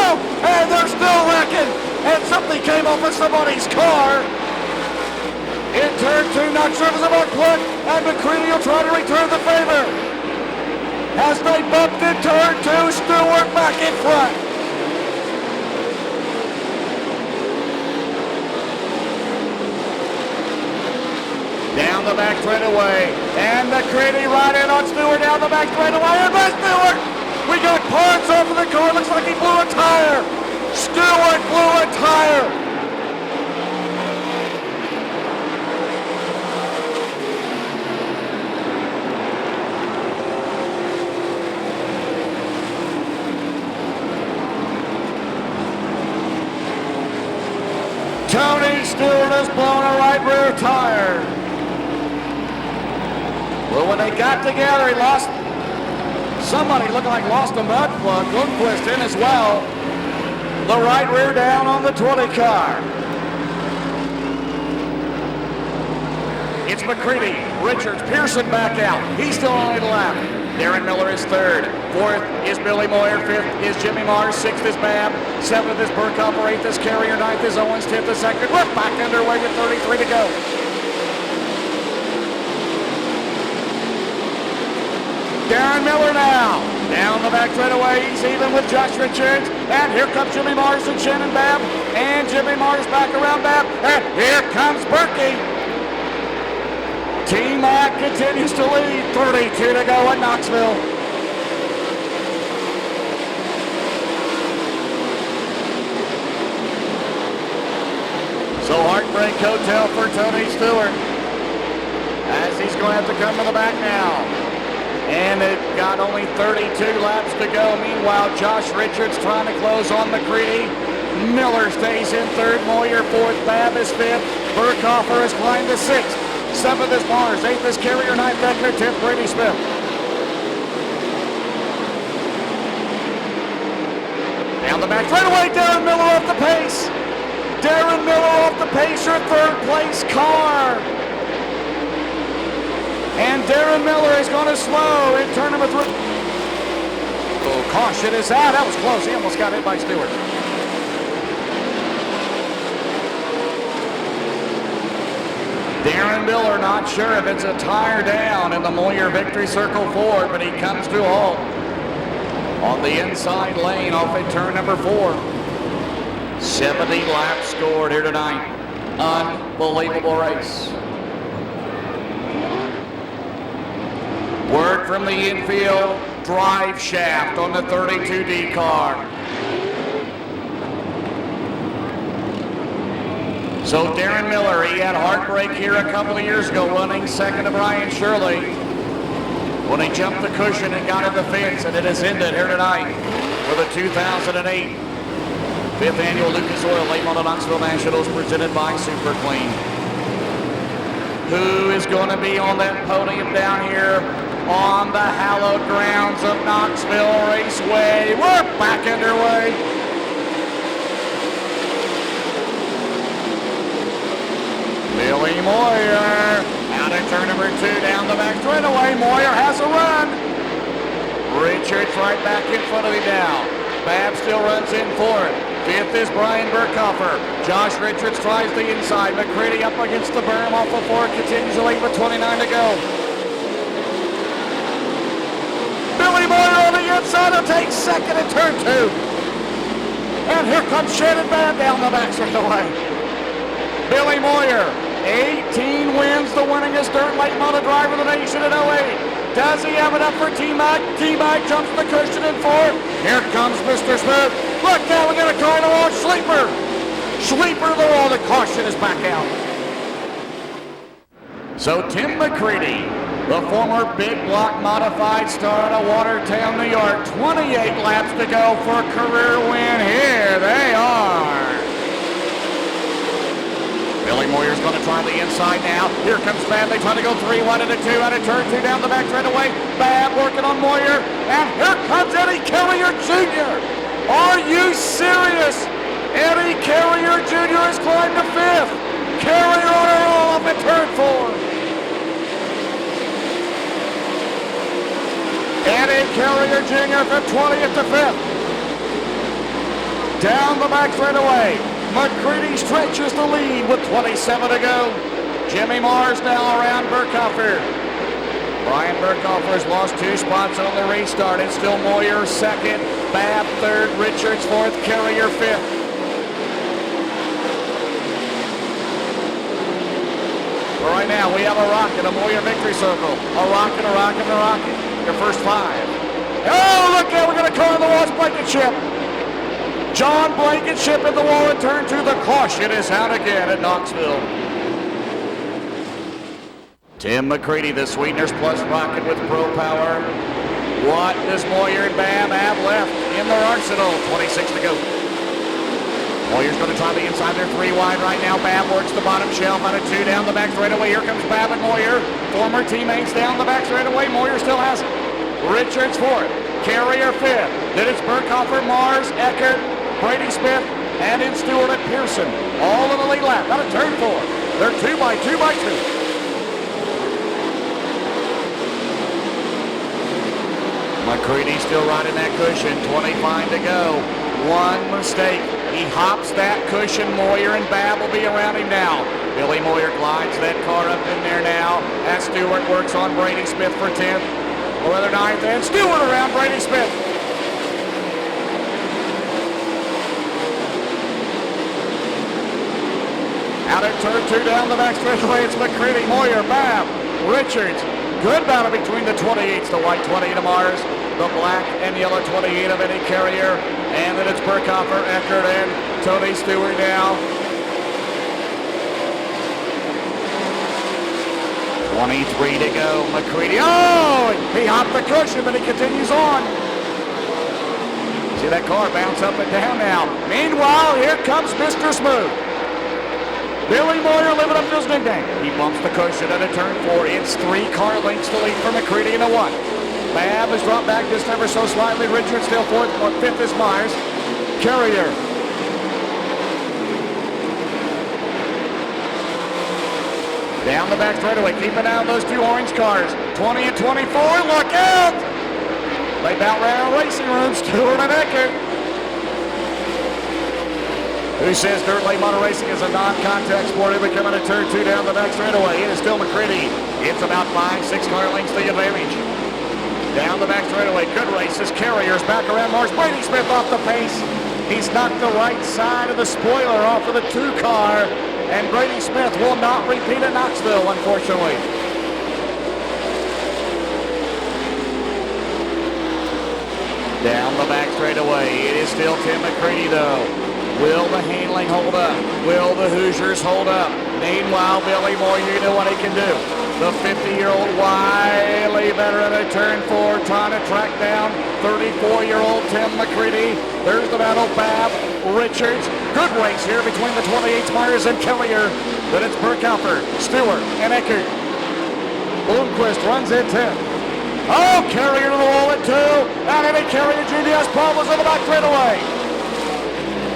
And they're still wrecking. And something came off of somebody's car. In turn 2, not sure if it's about plug. And McCreadie will try to return the favor. As they bumped in turn 2, Stewart back in front. Down the back straightaway. And McCreadie right in on Stewart down the back straightaway. And by Stewart! We got parts off of the car. Looks like he blew a tire. Stewart blew a tire. Tony Stewart has blown a right rear tire. Well, when they got together, he lost somebody looking like lost a mud plug. Lundquist in as well. The right rear down on the 20 car. It's McCreadie, Richards, Pearson back out. He's still on the lap. Darren Miller is 3rd. 4th is Billy Moyer. 5th is Jimmy Mars. 6th is Babb. 7th is Burkhofer. 8th is Carrier. 9th is Owens. 10th is Second. We're back underway with 33 to go. Darren Miller now. Down the back straightaway. He's even with Josh Richards. And here comes Jimmy Mars and Shannon Babb. And Jimmy Mars back around Babb. And here comes Berkey. T-Mac continues to lead. 32 to go at Knoxville. So heartbreak hotel for Tony Stewart. As he's going to have to come to the back now. And it got only 32 laps to go. Meanwhile, Josh Richards trying to close on McCreadie. Miller stays in 3rd. Moyer 4th. Babb is 5th. Burkhofer has climbed to 6th. 7th is Mars. 8th is Carrier. 9th Beckner. 10th Brady Smith. Down the back straightaway. Darren Miller off the pace. Darren Miller off the pace. Your 3rd place car. And Darren Miller is going to slow in turn number 3. Oh, caution is out. That was close. He almost got hit by Stewart. Darren Miller not sure if it's a tire down in the Moyer victory circle forward, but he comes to a halt on the inside lane off at turn number 4. 70 laps scored here tonight. Unbelievable race. Word from the infield, drive shaft on the 32D car. So Darren Miller, he had heartbreak here a couple of years ago running second to Brian Shirley when he jumped the cushion and got in the fence, and it has ended here tonight for the 2008 5th Annual Lucas Oil Late Model Knoxville Nationals presented by Super Clean. Who is going to be on that podium down here on the hallowed grounds of Knoxville Raceway? We're back underway. Billy Moyer out in turn number 2 down the back straightaway. Moyer has a run. Richards right back in front of him now. Babb still runs in 4th. 5th is Brian Burkhofer. Josh Richards tries the inside. McCreadie up against the berm off of 4. Continues to lead with 29 to go. Billy Moyer on the inside will take 2nd in turn 2. And here comes Shannon Babb down the back straightaway. Billy Moyer, 18 wins, the winningest dirt late model driver of the nation in 08. Does he have it up for T-Mac? T-Mac jumps the cushion in 4th. Here comes Mr. Smith. Look now, we got a car to launch Sleeper. Sleeper, the wall, the caution is back out. So Tim McCreadie, the former big block modified star out of Watertown, New York, 28 laps to go for a career win. Here they are. Billy Moyer's going to try the inside now. Here comes Bab. They try to go 3 1 into 2 out of turn 2 down the back straightaway. Bab working on Moyer. And here comes Eddie Carrier Jr. Are you serious? Eddie Carrier Jr. has climbed to 5th. Carrier on a roll up at turn 4. Eddie Carrier Jr. from 20th to 5th. Down the back straightaway. McCreadie stretches the lead with 27 to go. Jimmy Mars now around Burkhofer. Brian Burkhofer has lost 2 spots on the restart. It's still Moyer 2nd, Babb 3rd, Richards 4th, Carrier 5th. Right now we have a rocket, a Moyer victory circle. A rocket, a rocket, a rocket. Your first 5. Oh, look out, we're going to call the Lost Blankenship. John Blankenship in the wall and turn 2. The caution is out again at Knoxville. Tim McCreadie, the Sweeteners Plus rocket with Pro Power. What does Moyer and Babb have left in their arsenal? 26 to go. Moyer's going to try the inside. They're 3 wide right now. Babb works the bottom shelf out of 2 down the back straightaway. Here comes Babb and Moyer. Former teammates down the back straightaway. Moyer still has it. Richards 4th. Carrier 5th. Then it's Burkhofer, Mars, Eckert, Brady Smith, and in Stewart and Pearson. All in the lead lap. Out of turn 4. They're 2 by 2 by 2. McCreadie still riding that cushion. 25 to go. One mistake. He hops that cushion. Moyer and Babb will be around him now. Billy Moyer glides that car up in there now as Stewart works on Brady Smith for 10th. Or the 9th, and Stewart around Brady Smith. Out at turn 2 down the back straightaway, it's McCreadie, Moyer, Babb, Richards. Good battle between the 28s, the white 20 to Mars, the black and yellow 28 of Eddie Carrier. And then it's Burkhofer, Eckert, and Tony Stewart now. 23 to go. McCreadie. Oh! He hopped the cushion, but he continues on. See that car bounce up and down now. Meanwhile, here comes Mr. Smooth. Billy Moyer living up to his nickname. He bumps the cushion at a turn 4. It's 3 car lengths to lead for McCreadie in a 1. Babb has dropped back just ever so slightly. Richards still 4th, or 5th is Myers. Carrier. Down the back straightaway, keeping out those 2 orange cars. 20 and 24, look out! They about ran a racing room, Stewart and Eckert. Who says dirt late model racing is a non-contact sport? It'll be coming to turn 2 down the back straightaway. It is still McCreadie. It's about 5-6 car lengths the advantage. Down the back straightaway, good races. Carrier's back around Mars. Brady Smith off the pace. He's knocked the right side of the spoiler off of the 2 car. And Brady Smith will not repeat at Knoxville, unfortunately. Down the back straightaway, it is still Tim McCreadie, though. Will the handling hold up? Will the Hoosiers hold up? Meanwhile, Billy Moyer, you know what he can do. The 50-year-old wily veteran at turn 4 trying to track down 34-year-old Tim McCreadie. There's the battle, Babb, Richards. Good race here between the 28 Myers and Carrier. Then it's Burkhofer, Stewart, and Eckert. Bloomquist runs in 10th. Oh, Carrier to the wall at 2. And Eddie Carrier Jr. has problems on the back straightaway.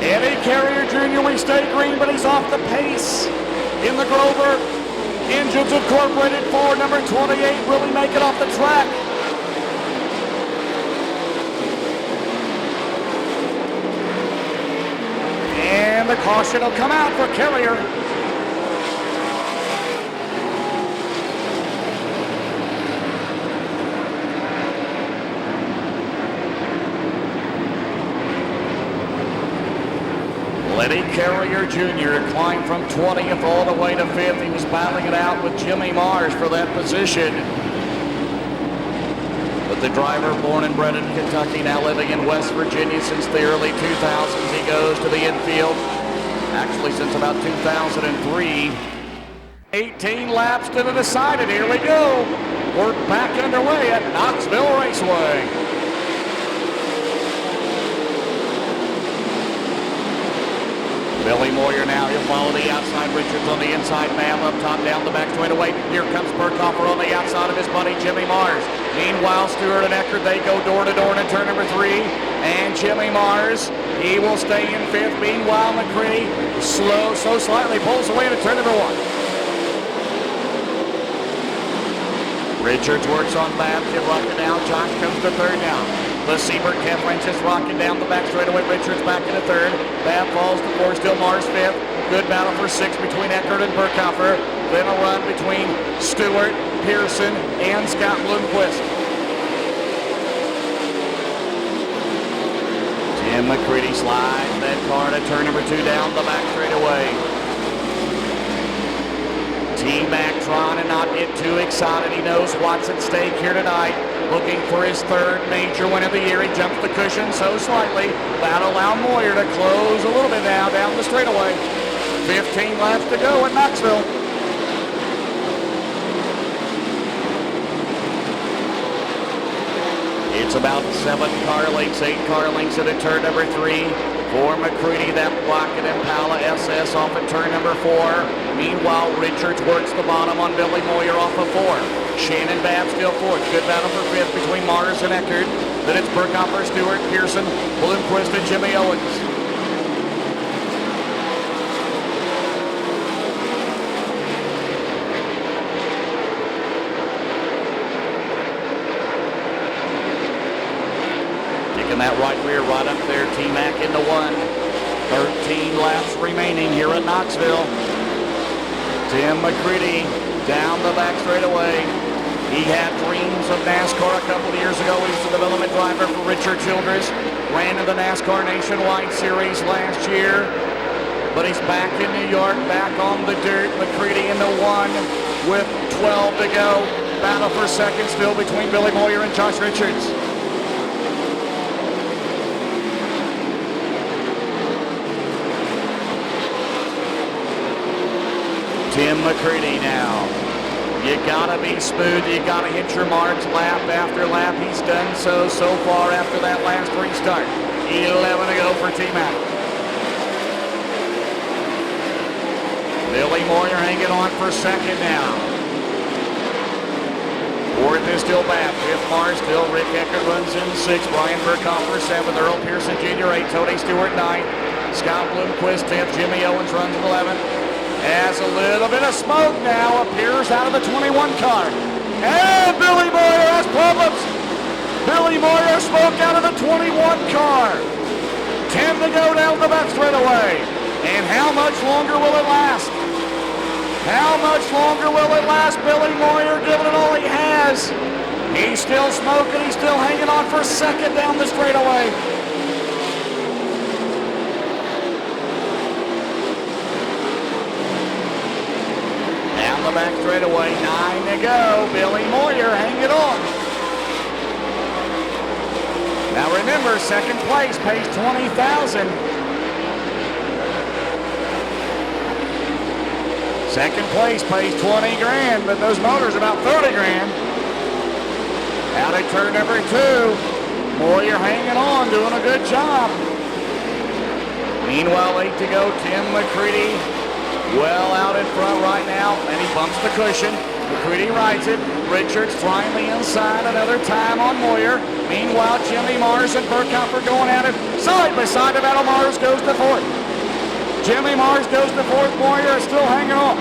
Eddie Carrier Jr. we stay green, but he's off the pace in the Grover. Engines Incorporated for number 28. Will he make it off the track? And the caution will come out for Carrier. Eddie Carrier Jr. climbed from 20th all the way to 5th. He was battling it out with Jimmy Mars for that position. But the driver, born and bred in Kentucky, now living in West Virginia since the early 2000s. He goes to the infield, actually since about 2003. 18 laps to the decided. Here we go. We're back underway at Knoxville Raceway. Billy Moyer now, he'll follow the outside. Richards on the inside, Bam up top, down the back straightaway. Here comes Burkhofer on the outside of his buddy Jimmy Mars. Meanwhile, Stewart and Eckert, they go door to door in turn number 3. And Jimmy Mars, he will stay in 5th. Meanwhile, McCreadie so slightly pulls away to turn number 1. Richards works on Bam, get rocking down. Josh comes to 3rd now. The Siebert Kev Francis rocking down the back straightaway. Richards back into 3rd. Bam falls to 4th, still Mars 5th. Good battle for 6th between Eckert and Burkhofer. Then a run between Stewart, Pearson, and Scott Bloomquist. Tim McCreadie slides that car to turn number 2 down the back straightaway. T-Mac trying to not get too excited. He knows what's at stake here tonight. Looking for his 3rd major win of the year. He jumps the cushion so slightly. That'll allow Moyer to close a little bit now down the straightaway. 15 laps to go at Knoxville. It's about 7 car lengths, 8 car lengths at turn number 3. For McCreadie, that Rocket Impala SS off at turn number 4. Meanwhile, Richards works the bottom on Billy Moyer off of 4. Shannon Babb still 4th. Good battle for 5th between Mars and Eckert. Then it's Burkhofer, Stewart, Pearson, Bloomquist, and Jimmy Owens. That right rear right up there. T-Mac into 1. 13 laps remaining here at Knoxville. Tim McCreadie down the back straightaway. He had dreams of NASCAR a couple of years ago. He was the development driver for Richard Childress. Ran in the NASCAR Nationwide Series last year. But he's back in New York, back on the dirt. McCreadie into 1 with 12 to go. Battle for 2nd still between Billy Moyer and Josh Richards. Tim McCreadie now. You gotta be smooth. You gotta hit your marks lap after lap. He's done so far after that last restart. 11 to go for T-Mac. Billy Moyer hanging on for 2nd now. 4th is still Babb. 5th Mars still. Rick Eckert runs in 6th. Brian Burkhofer 7th. Earl Pearson Jr. 8th. Tony Stewart 9th. Scott Bloomquist 10th. Jimmy Owens runs 11th. As a little bit of smoke now appears out of the 21 car. And Billy Moyer has problems. Billy Moyer smoke out of the 21 car. 10 to go down the back straightaway. And how much longer will it last? How much longer will it last? Billy Moyer giving it all he has. He's still smoking. He's still hanging on for 2nd down the straightaway. The back straightaway, 9 to go. Billy Moyer hanging on. Now remember, 2nd place pays $20,000. 2nd place pays $20 grand, but those motors about 30 grand. Out at turn number 2. Moyer hanging on, doing a good job. Meanwhile, 8 to go. Tim McCreadie well out in front right now, and he bumps the cushion. McCreadie rides it. Richards trying the inside another time on Moyer. Meanwhile, Jimmy Mars and Burkhofer going at it. Side by side, the battle. Mars goes to 4th. Jimmy Mars goes to 4th. Moyer is still hanging on.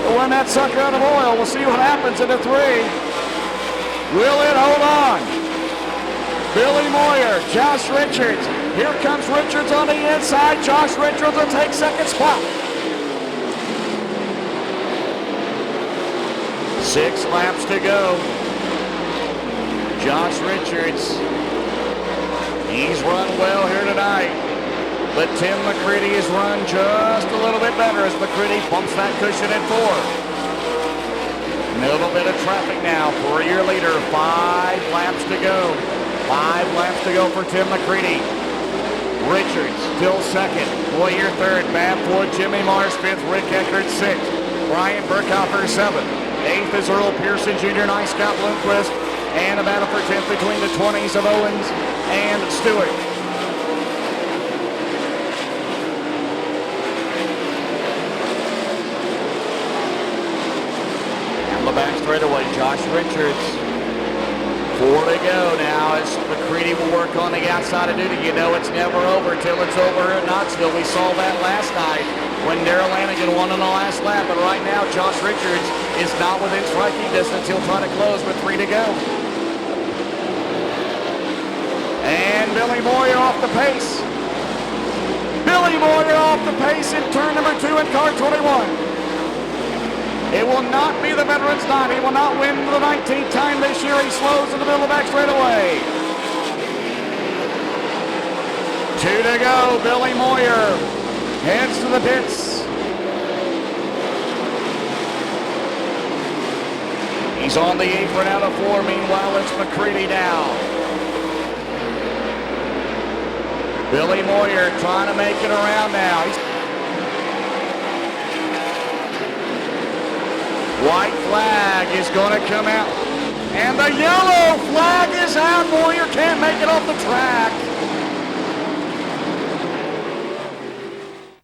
But when that sucker out of oil, we'll see what happens in the 3. Will it hold on? Billy Moyer, Josh Richards. Here comes Richards on the inside. Josh Richards will take 2nd spot. 6 laps to go. Josh Richards, he's run well here tonight. But Tim McCreadie has run just a little bit better as McCreadie bumps that cushion at 4. A little bit of traffic now for your leader. 5 laps to go. 5 laps to go for Tim McCreadie. Richards still 2nd. Moyer 3rd. Babb 4th. Jimmy Mars 5th. Rick Eckert 6th. Brian Burkhofer 7th. 8th is Earl Pearson Jr. 9th Scott Bloomquist. And a battle for 10th between the 20s of Owens and Stewart. straightaway. Josh Richards. 4 to go now as McCreadie will work on the outside of duty. You know it's never over till it's over here at Knoxville. We saw that last night when Darrell Lanigan won on the last lap. But right now, Josh Richards is not within striking distance. He'll try to close with 3 to go. And Billy Moyer off the pace. Billy Moyer off the pace in turn number 2 in car 21. It will not be the veteran's night. He will not win for the 19th time this year. He slows in the middle of the back straightaway. 2 to go. Billy Moyer heads to the pits. He's on the apron out of 4. Meanwhile, it's McCreadie now. Billy Moyer trying to make it around now. White flag is going to come out. And the yellow flag is out. Moyer can't make it off the track.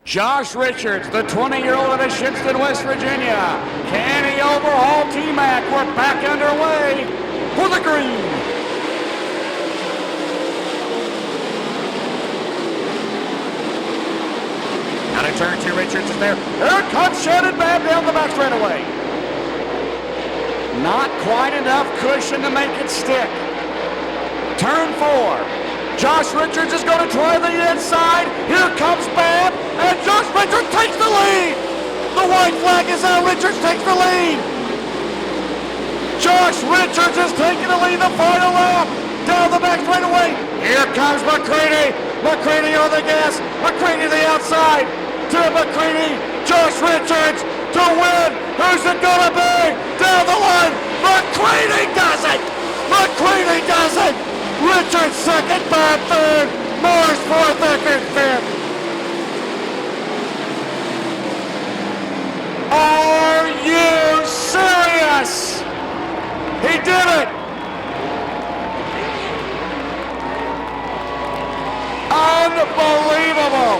Josh Richards, the 20-year-old out of Shinston, West Virginia. Can he overhaul T-Mac? We're back underway for the green. Out of turn 2, Richards is there. Here comes Shannon Babb down the back straightaway. Not quite enough cushion to make it stick. Turn 4. Josh Richards is going to try the inside. Here comes Babb, and Josh Richards takes the lead. The white flag is out. Richards takes the lead. Josh Richards is taking the lead the final lap. Down the back straightaway. Here comes McCreadie. McCreadie on the gas. McCreadie the outside. To McCreadie. Josh Richards to win. Who's it going to be? Down the line. McCreadie does it. McCreadie does it. Richards second, Babb third. Morris fourth, Eckert fifth. Are you serious? He did it. Unbelievable.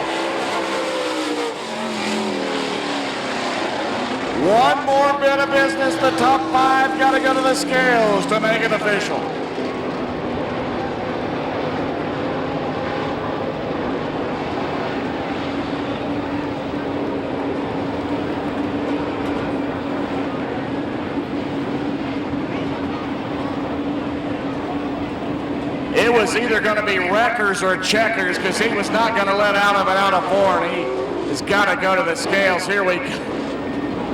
One more bit of business. The top 5 got to go to the scales to make it official. It was either going to be wreckers or checkers because he was not going to let out of it out of 4, and he has got to go to the scales. Here we go.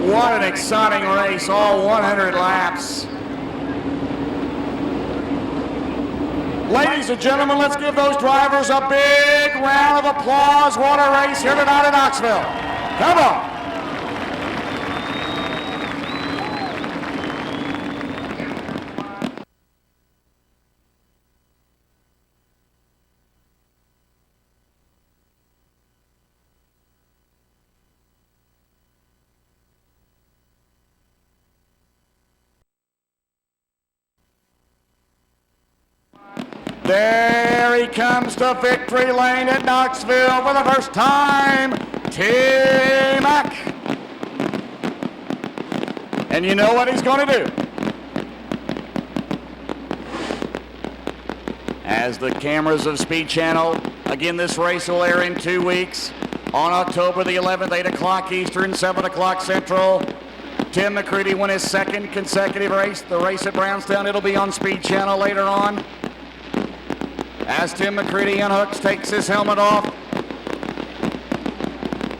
What an exciting race, all 100 laps. Ladies and gentlemen, let's give those drivers a big round of applause. What a race here tonight in Knoxville. Come on. There he comes to victory lane at Knoxville for the first time, T-Mac. And you know what he's going to do. As the cameras of Speed Channel, again this race will air in 2 weeks on October the 11th, 8 o'clock Eastern, 7 o'clock Central. Tim McCreadie won his 2nd consecutive race, the race at Brownstown. It'll be on Speed Channel later on. As Tim McCreadie unhooks, takes his helmet off.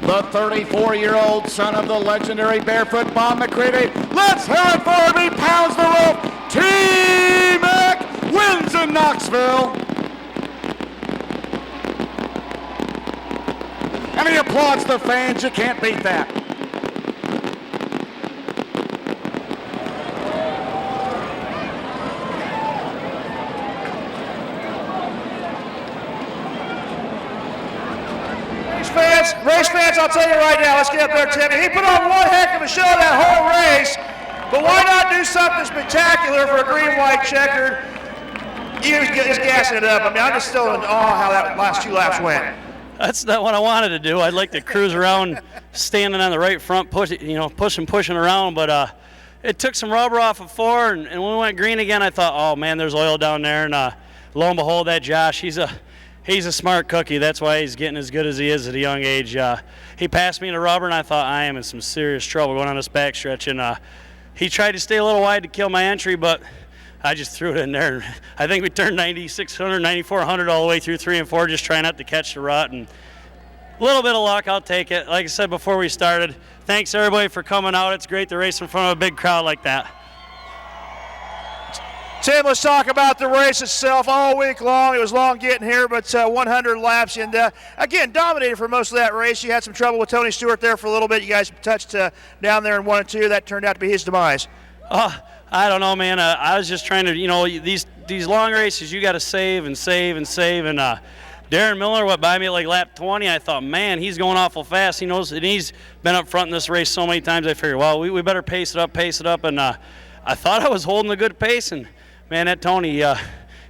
The 34-year-old son of the legendary barefoot Bob McCreadie. Let's hear it for him. He pounds the rope. T-Mac wins in Knoxville. And he applauds the fans. You can't beat that. Race fans, I'll tell you right now, let's get up there, Timmy. He put on one heck of a show that whole race, but why not do something spectacular for a green-white-checkered? He was just gassing it up. I mean, I'm just still in awe how that last 2 laps went. That's not what I wanted to do. I'd like to cruise around standing on the right front, pushing around, but it took some rubber off of 4, and when we went green again, I thought, oh man, there's oil down there, and lo and behold, that Josh, he's a smart cookie. That's why he's getting as good as he is at a young age. He passed me to rubber, and I thought I am in some serious trouble going on this backstretch, and he tried to stay a little wide to kill my entry, but I just threw it in there. I think we turned 9,600, 9,400 all the way through 3 and 4, just trying not to catch the rut. And a little bit of luck, I'll take it. Like I said before we started, thanks everybody for coming out. It's great to race in front of a big crowd like that. Tim, let's talk about the race itself. All week long, it was long getting here, but 100 laps, and again, dominated for most of that race. You had some trouble with Tony Stewart there for a little bit. You guys touched down there in 1 and 2. That turned out to be his demise. I don't know, man. I was just trying to, these long races, you got to save and save and save. And Darren Miller went by me at like lap 20. I thought, man, he's going awful fast. He knows, and he's been up front in this race so many times. I figured, well, we better pace it up. And I thought I was holding a good pace, and man, that Tony,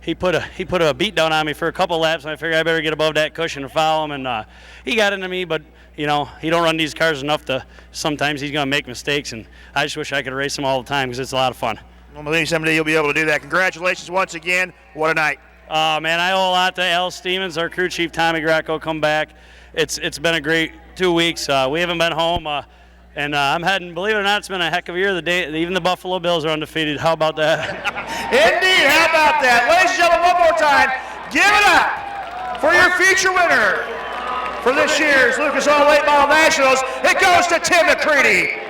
he put a beat down on me for a couple laps, and I figured I better get above that cushion and follow him. And he got into me, but he don't run these cars enough to. Sometimes he's going to make mistakes, and I just wish I could race him all the time because it's a lot of fun. Well, maybe someday you'll be able to do that. Congratulations once again. What a night. Man, I owe a lot to Al Stevens, our crew chief, Tommy Greco, come back. It's been a great 2 weeks. We haven't been home. And I'm heading, believe it or not, it's been a heck of a year. Even the Buffalo Bills are undefeated. How about that? Indeed, how about that? Ladies and gentlemen, one more time, give it up for your future winner for this year's Lucas Oil Late Model Nationals. It goes to Tim McCreadie.